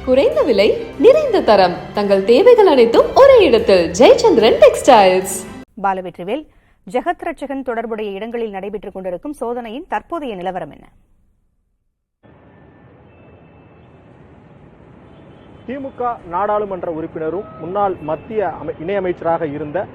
குறைந்த விலை, நிறைந்த தரம், தங்கள் தேவைகள் அனைத்தும் ஒரே இடத்தில். ஜெயச்சந்திரன் டெக்ஸ்டைல்ஸ். பாலவெற்றிவேல், ஜெகத் ரட்சகன் தொடர்புடைய இடங்களில் நடைபெற்றுக் கொண்டிருக்கும் சோதனையின் தற்போதைய நிலவரம் என்ன? திமுக நாடாளுமன்ற உறுப்பினரும் முன்னாள் மத்திய இணையமைச்சராக இருந்த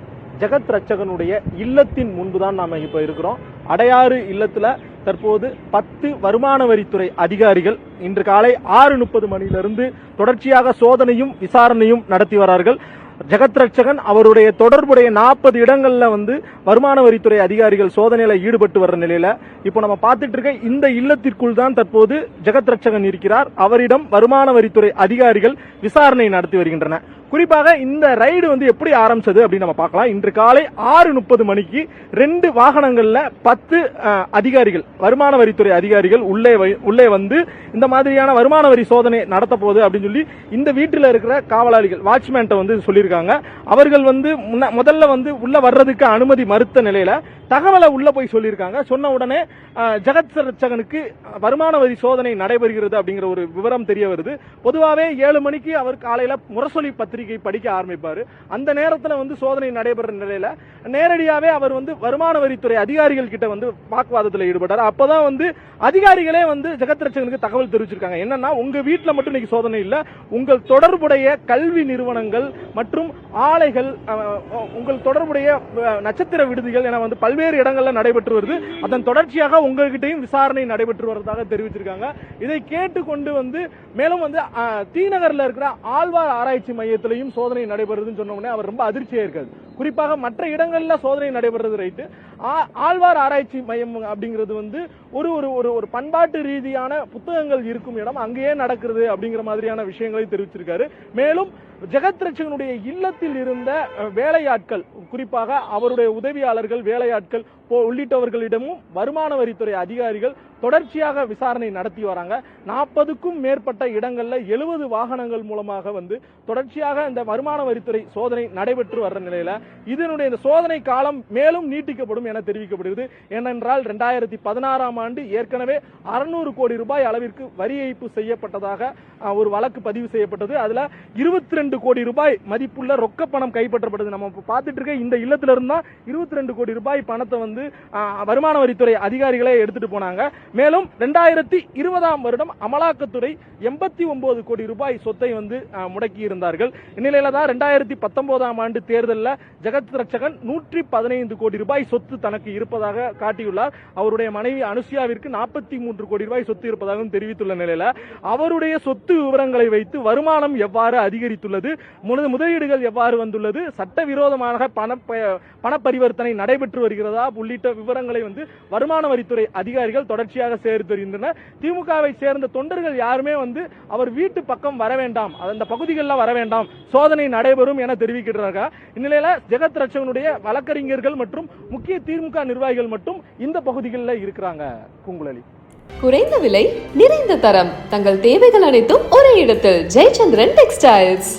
ஜெகத் ரட்சகனுடைய இல்லத்தின் முன்புதான் நாம இப்ப இருக்கிறோம். அடையாறு இல்லத்துல தற்போது 10 வருமான வரித்துறை அதிகாரிகள் இன்று காலை 6:30 மணியிலிருந்து தொடர்ச்சியாக சோதனையும் விசாரணையும் நடத்தி வரார்கள். ஜெகத் ரட்சகன் அவருடைய தொடர்புடைய 40 இடங்கள்ல வருமான வரித்துறை அதிகாரிகள் சோதனையில ஈடுபட்டு வர்ற நிலையில இப்போ நம்ம பார்த்துட்டு இருக்க இந்த இல்லத்திற்குள் தான் தற்போது ஜெகத் ரட்சகன் இருக்கிறார். அவரிடம் வருமான வரித்துறை அதிகாரிகள் விசாரணை நடத்தி வருகின்றன. குறிப்பாக இந்த ரைடு எப்படி ஆரம்பிச்சது அப்படின்னு நம்ம பார்க்கலாம். இன்று காலை 6:30 மணிக்கு 2 வாகனங்கள்ல 10 அதிகாரிகள், வருமான வரித்துறை அதிகாரிகள் உள்ளே வந்து இந்த மாதிரியான வருமான வரி சோதனை நடத்த போகுது அப்படின்னு சொல்லி இந்த வீட்டில் இருக்கிற காவலாளிகள், வாட்ச்மேன்ட்ட சொல்லியிருக்காங்க. அவர்கள் முதல்ல உள்ள வர்றதுக்கு அனுமதி மறுத்த நிலையில தகவலை உள்ள போய் சொல்லியிருக்காங்க. சொன்ன உடனே ஜெகத் ரட்சகனுக்கு வருமான வரி சோதனை நடைபெறுகிறது அப்படிங்கிற ஒரு விவரம் தெரிய வருது. பொதுவாகவே 7 மணிக்கு அவர் காலையில முரசொலி பத்திரிகை படிக்க ஆரம்பிப்பாரு. அந்த நேரத்தில் சோதனை நடைபெற நிலையில நேரடியாவே அவர் வருமான வரித்துறை அதிகாரிகள் கிட்ட வாக்குவாதத்தில் ஈடுபட்டார். அப்பதான் அதிகாரிகளே ஜெகத் ரட்சகனுக்கு தகவல் தெரிவிச்சிருக்காங்க. என்னன்னா, உங்க வீட்டில் மட்டும் இன்னைக்கு சோதனை இல்ல, உங்கள் தொடர்புடைய கல்வி நிறுவனங்கள் மற்றும் ஆலைகள், உங்கள் தொடர்புடைய நட்சத்திர விடுதிகள் என பல்வேறு இடங்கள்ல நடைபெற்று வருது. அதன் தொடர்ச்சியாக உங்ககிட்டையும் விசாரணை நடைபெற்று வருவதாக தெரிவிச்சிருக்காங்க. இதை கேட்டுக்கொண்டு மேலும் தீநகர்ல இருக்கிற ஆழ்வார் ஆராய்ச்சி மையத்திலையும் சோதனை நடைபெறுதுன்னு சொன்ன உடனே அவர் ரொம்ப அதிர்ச்சியா இருக்காது. குறிப்பாக மற்ற இடங்கள்ல சோதனை நடைபெறது ரைட்டு, ஆழ்வார் ஆராய்ச்சி மையம் அப்படிங்கிறது ஒரு பண்பாட்டு ரீதியான புத்தகங்கள் இருக்கும் இடம், அங்கேயே நடக்கிறது அப்படிங்கிற மாதிரியான விஷயங்களை தெரிவிச்சிருக்காரு. மேலும் ஜெகத் ரட்சகனுடைய இல்லத்தில் இருந்த வேலையாட்கள், குறிப்பாக அவருடைய உதவியாளர்கள், வேலையாட்கள் உள்ளிட்டவர்களிடமும் வருமான வரித்துறை அதிகாரிகள் தொடர்ச்சியாக விசாரணை நடத்தி வராங்க. 40க்கும் மேற்பட்ட இடங்கள்ல 70 வாகனங்கள் மூலமாக தொடர்ச்சியாக இந்த வருமான வரித்துறை சோதனை நடைபெற்று வர்ற நிலையில இதனுடைய இந்த சோதனை காலம் மேலும் நீட்டிக்கப்படும் என தெரிவிக்கப்படுகிறது. ஏனென்றால் 2016ஆம் ஆண்டு ஏற்கனவே 600 கோடி ரூபாய் அளவிற்கு வரி ஏய்ப்பு செய்யப்பட்டதாக ஒரு வழக்கு பதிவு செய்யப்பட்டது. அதுல 22 கோடி ரூபாய் மதிப்புள்ள ரொக்க பணம் கைப்பற்றப்பட்டது. நம்ம பார்த்துட்டு இருக்க இந்த இல்லத்துல இருந்தா 22 கோடி ரூபாய் பணத்தை வருமான வரித்துறை அதிகாரிகளே எடுத்துட்டு போனாங்க. மேலும் 2020ஆம் வருடம் அமலாக்கத்துறை 89 கோடி ரூபாய் சொத்தை முடக்கி இருந்தார்கள். இந்நிலையில தான் 2019ஆம் ஆண்டு தேர்தலில் ஜெகத் ரட்சகன் 115 கோடி ரூபாய் சொத்து தனக்கு இருப்பதாக காட்டியுள்ளார். அவருடைய மனைவி அனுசியாவிற்கு 43 கோடி ரூபாய் சொத்து இருப்பதாகவும் தெரிவித்துள்ள நிலையில அவருடைய சொத்து விவரங்களை வைத்து வருமானம் எவ்வாறு அதிகரித்துள்ளது, முதலீடுகள் எவ்வாறு வந்துள்ளது, சட்டவிரோதமாக பண பரிவர்த்தனை நடைபெற்று வருகிறதா உள்ளிட்ட விவரங்களை வருமான வரித்துறை அதிகாரிகள் தொடர்ச்சியாக சேர்த்து வருகின்றனர். திமுகவை சேர்ந்த தொண்டர்கள் யாருமே அவர் வீட்டு பக்கம் வர வேண்டாம், அந்த பகுதிகளில் வர வேண்டாம், சோதனை நடைபெறும் என தெரிவிக்கிறார்கள். இந்நிலையில ஜெகத் ரட்சகனுடைய வழக்கறிஞர்கள் மற்றும் முக்கிய திமுக நிர்வாகிகள் மட்டும் இந்த பகுதிகளில் இருக்கிறாங்க. பூங்குழலி. குறைந்த விலை, நிறைந்த தரம், தங்கள் தேவைகள் அனைத்தும் ஒரே இடத்தில். ஜெயச்சந்திரன் டெக்ஸ்டைல்ஸ்.